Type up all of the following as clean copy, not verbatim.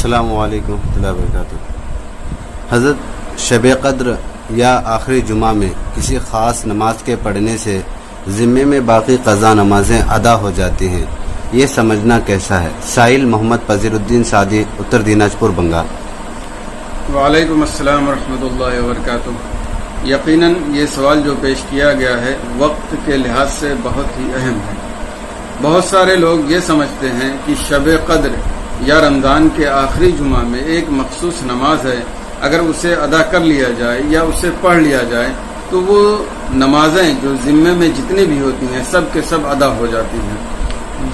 السلام علیکم ورحمۃ اللہ وبرکاتہ۔ حضرت شب قدر یا آخری جمعہ میں کسی خاص نماز کے پڑھنے سے ذمے میں باقی قضا نمازیں ادا ہو جاتی ہیں، یہ سمجھنا کیسا ہے؟ سائل محمد پذیر الدین سعدی، اتر دیناج پور، بنگال۔ وعلیکم السلام ورحمۃ اللہ وبرکاتہ۔ یقیناً یہ سوال جو پیش کیا گیا ہے وقت کے لحاظ سے بہت ہی اہم ہے۔ بہت سارے لوگ یہ سمجھتے ہیں کہ شب قدر یا رمضان کے آخری جمعہ میں ایک مخصوص نماز ہے، اگر اسے ادا کر لیا جائے یا اسے پڑھ لیا جائے تو وہ نمازیں جو ذمے میں جتنی بھی ہوتی ہیں سب کے سب ادا ہو جاتی ہیں۔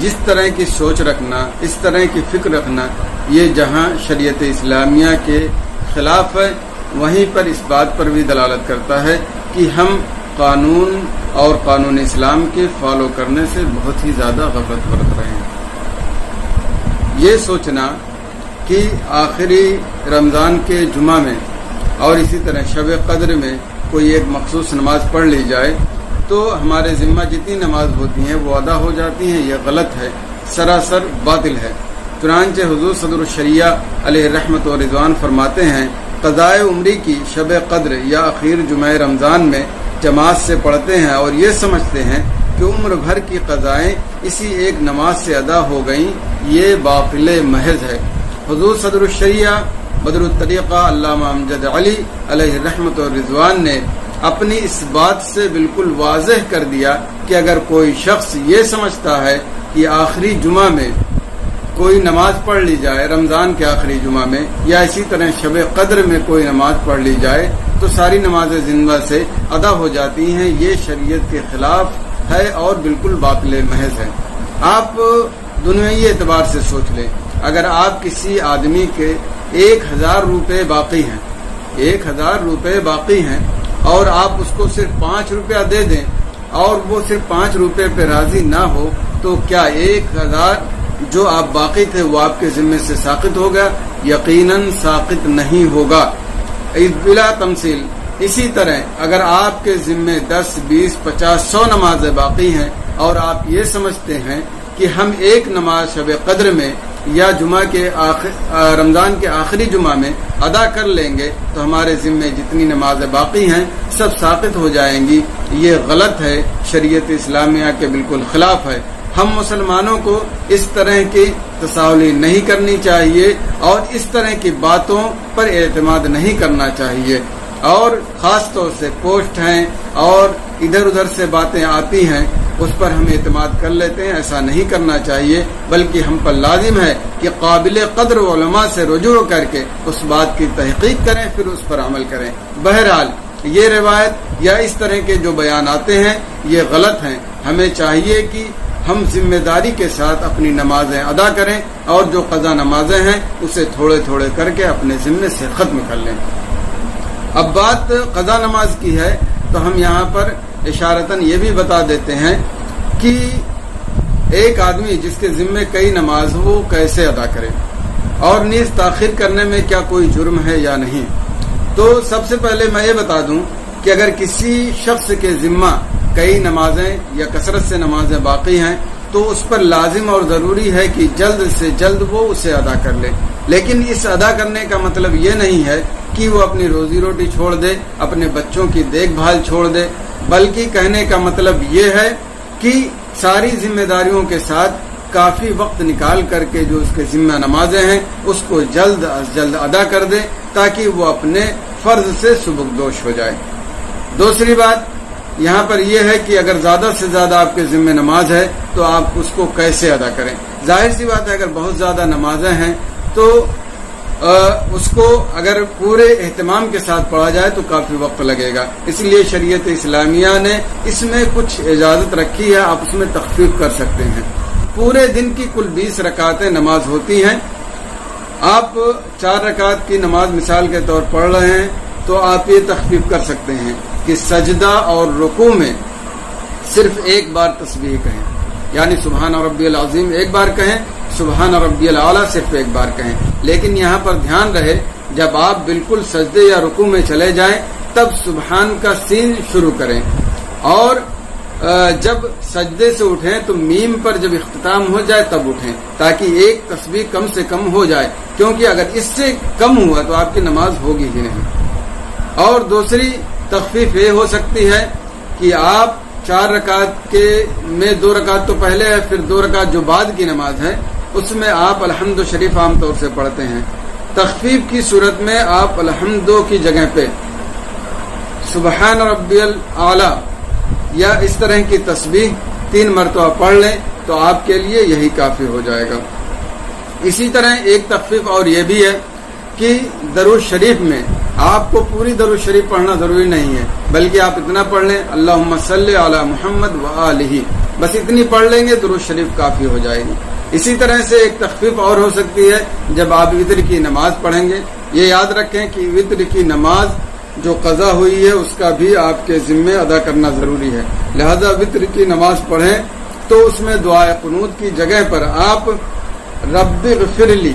جس طرح کی سوچ رکھنا، اس طرح کی فکر رکھنا، یہ جہاں شریعت اسلامیہ کے خلاف ہے، وہیں پر اس بات پر بھی دلالت کرتا ہے کہ ہم قانون اور قانون اسلام کے فالو کرنے سے بہت ہی زیادہ غفلت برت رہے ہیں۔ یہ سوچنا کہ آخری رمضان کے جمعہ میں اور اسی طرح شب قدر میں کوئی ایک مخصوص نماز پڑھ لی جائے تو ہمارے ذمہ جتنی نماز ہوتی ہیں وہ ادا ہو جاتی ہیں، یہ غلط ہے، سراسر باطل ہے۔ چنانچہ حضور صدر الشریعہ علیہ رحمت و رضوان فرماتے ہیں، قضائے عمری کی شب قدر یا اخیر جمعہ رمضان میں جماعت سے پڑھتے ہیں اور یہ سمجھتے ہیں کہ عمر بھر کی قضائیں اسی ایک نماز سے ادا ہو گئیں، یہ باطل محض ہے۔ حضور صدر الشریعہ بدر الطریقہ علامہ امجد علی علیہ رحمت و رضوان نے اپنی اس بات سے بالکل واضح کر دیا کہ اگر کوئی شخص یہ سمجھتا ہے کہ آخری جمعہ میں کوئی نماز پڑھ لی جائے، رمضان کے آخری جمعہ میں یا اسی طرح شب قدر میں کوئی نماز پڑھ لی جائے تو ساری نمازیں زندہ سے ادا ہو جاتی ہیں، یہ شریعت کے خلاف ہے اور بالکل باطل محض ہے۔ آپ دنیائی اعتبار سے سوچ لیں، اگر آپ کسی آدمی کے 1000 روپے باقی ہیں، 1000 روپے باقی ہیں اور آپ اس کو صرف 5 روپیہ دے دیں اور وہ صرف 5 روپے پہ راضی نہ ہو تو کیا 1000 جو آپ باقی تھے وہ آپ کے ذمے سے ساقط ہوگا؟ یقیناً ساقط نہیں ہوگا، بلا تمثیل۔ اسی طرح اگر آپ کے ذمے 10 20 50 100 نمازیں باقی ہیں اور آپ یہ سمجھتے ہیں کہ ہم ایک نماز شب قدر میں یا جمعہ کے رمضان کے آخری جمعہ میں ادا کر لیں گے تو ہمارے ذمے جتنی نمازیں باقی ہیں سب ساقط ہو جائیں گی، یہ غلط ہے، شریعت اسلامیہ کے بالکل خلاف ہے۔ ہم مسلمانوں کو اس طرح کی تساہلی نہیں کرنی چاہیے اور اس طرح کی باتوں پر اعتماد نہیں کرنا چاہیے، اور خاص طور سے پوسٹ ہیں اور ادھر ادھر سے باتیں آتی ہیں اس پر ہم اعتماد کر لیتے ہیں، ایسا نہیں کرنا چاہیے، بلکہ ہم پر لازم ہے کہ قابل قدر علماء سے رجوع کر کے اس بات کی تحقیق کریں، پھر اس پر عمل کریں۔ بہرحال یہ روایت یا اس طرح کے جو بیان آتے ہیں یہ غلط ہیں۔ ہمیں چاہیے کہ ہم ذمہ داری کے ساتھ اپنی نمازیں ادا کریں اور جو قضا نمازیں ہیں اسے تھوڑے تھوڑے کر کے اپنے ذمے سے ختم کر لیں۔ اب بات قضا نماز کی ہے تو ہم یہاں پر اشارتاً یہ بھی بتا دیتے ہیں کہ ایک آدمی جس کے ذمے کئی نماز ہو وہ کیسے ادا کرے اور نیز تاخیر کرنے میں کیا کوئی جرم ہے یا نہیں۔ تو سب سے پہلے میں یہ بتا دوں کہ اگر کسی شخص کے ذمہ کئی نمازیں یا کثرت سے نمازیں باقی ہیں تو اس پر لازم اور ضروری ہے کہ جلد سے جلد وہ اسے ادا کر لے، لیکن اس ادا کرنے کا مطلب یہ نہیں ہے کہ وہ اپنی روزی روٹی چھوڑ دے، اپنے بچوں کی دیکھ بھال چھوڑ دے، بلکہ کہنے کا مطلب یہ ہے کہ ساری ذمہ داریوں کے ساتھ کافی وقت نکال کر کے جو اس کے ذمہ نمازیں ہیں اس کو جلد از جلد ادا کر دے تاکہ وہ اپنے فرض سے سبکدوش ہو جائے۔ دوسری بات یہاں پر یہ ہے کہ اگر زیادہ سے زیادہ آپ کے ذمہ نماز ہے تو آپ اس کو کیسے ادا کریں۔ ظاہر سی بات ہے اگر بہت زیادہ نمازیں ہیں تو اس کو اگر پورے اہتمام کے ساتھ پڑھا جائے تو کافی وقت لگے گا، اس لیے شریعت اسلامیہ نے اس میں کچھ اجازت رکھی ہے، آپ اس میں تخفیف کر سکتے ہیں۔ پورے دن کی کل 20 رکعتیں نماز ہوتی ہیں، آپ 4 رکعت کی نماز مثال کے طور پڑھ رہے ہیں تو آپ یہ تخفیف کر سکتے ہیں کہ سجدہ اور رکوع میں صرف ایک بار تسبیح کہیں، یعنی سبحان ربی العظیم ایک بار کہیں، سبحان ربی الاعلیٰ صرف ایک بار کہیں، لیکن یہاں پر دھیان رہے جب آپ بالکل سجدے یا رکوع میں چلے جائیں تب سبحان کا سین شروع کریں اور جب سجدے سے اٹھیں تو میم پر جب اختتام ہو جائے تب اٹھیں، تاکہ ایک تسبیح کم سے کم ہو جائے، کیونکہ اگر اس سے کم ہوا تو آپ کی نماز ہوگی ہی نہیں۔ اور دوسری تخفیف یہ ہو سکتی ہے کہ آپ 4 رکعت میں 2 رکعت تو پہلے ہے، پھر 2 رکعت جو بعد کی نماز ہے اس میں آپ الحمد شریف عام طور سے پڑھتے ہیں۔ تخفیف کی صورت میں آپ الحمد کی جگہ پہ سبحان ربی الاعلی یا اس طرح کی تسبیح 3 مرتبہ پڑھ لیں تو آپ کے لیے یہی کافی ہو جائے گا۔ اسی طرح ایک تخفیف اور یہ بھی ہے کہ درود شریف میں آپ کو پوری درود شریف پڑھنا ضروری نہیں ہے، بلکہ آپ اتنا پڑھ لیں اللہم صلی علی محمد وآلہ، بس اتنی پڑھ لیں گے درود شریف کافی ہو جائے گی۔ اسی طرح سے ایک تخفیف اور ہو سکتی ہے جب آپ وتر کی نماز پڑھیں گے، یہ یاد رکھیں کہ وتر کی نماز جو قضا ہوئی ہے اس کا بھی آپ کے ذمے ادا کرنا ضروری ہے، لہذا وتر کی نماز پڑھیں تو اس میں دعائے قنوت کی جگہ پر آپ رب اغفر لی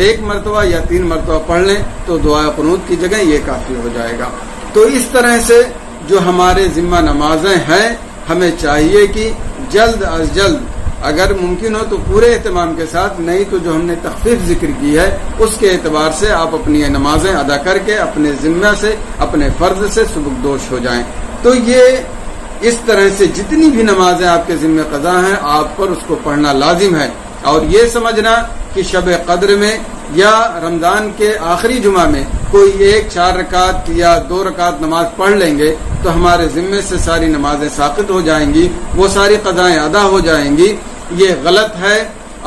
1 مرتبہ یا 3 مرتبہ پڑھ لیں تو دعائے قنوت کی جگہ یہ کافی ہو جائے گا۔ تو اس طرح سے جو ہمارے ذمہ نمازیں ہیں ہمیں چاہیے کہ جلد از جلد اگر ممکن ہو تو پورے اہتمام کے ساتھ، نہیں تو جو ہم نے تخفیف ذکر کی ہے اس کے اعتبار سے آپ اپنی نمازیں ادا کر کے اپنے ذمہ سے اپنے فرض سے سبکدوش ہو جائیں۔ تو یہ اس طرح سے جتنی بھی نمازیں آپ کے ذمہ قضا ہیں آپ پر اس کو پڑھنا لازم ہے، اور یہ سمجھنا کہ شب قدر میں یا رمضان کے آخری جمعہ میں کوئی 4 رکعت یا 2 رکعت نماز پڑھ لیں گے تو ہمارے ذمے سے ساری نمازیں ساقط ہو جائیں گی، وہ ساری قضائیں ادا ہو جائیں گی، یہ غلط ہے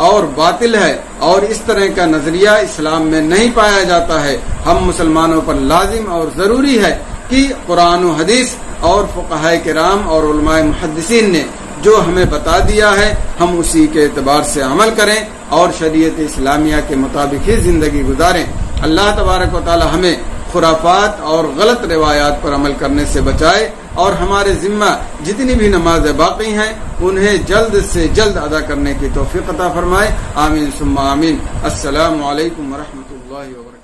اور باطل ہے، اور اس طرح کا نظریہ اسلام میں نہیں پایا جاتا ہے۔ ہم مسلمانوں پر لازم اور ضروری ہے کہ قرآن و حدیث اور فقہاء کرام اور علماء محدثین نے جو ہمیں بتا دیا ہے ہم اسی کے اعتبار سے عمل کریں اور شریعت اسلامیہ کے مطابق ہی زندگی گزاریں۔ اللہ تبارک و تعالی ہمیں خرافات اور غلط روایات پر عمل کرنے سے بچائے، اور ہمارے ذمہ جتنی بھی نمازیں باقی ہیں انہیں جلد سے جلد ادا کرنے کی توفیق عطا فرمائے۔ آمین ثم آمین۔ السلام علیکم ورحمۃ اللہ وبرکاتہ۔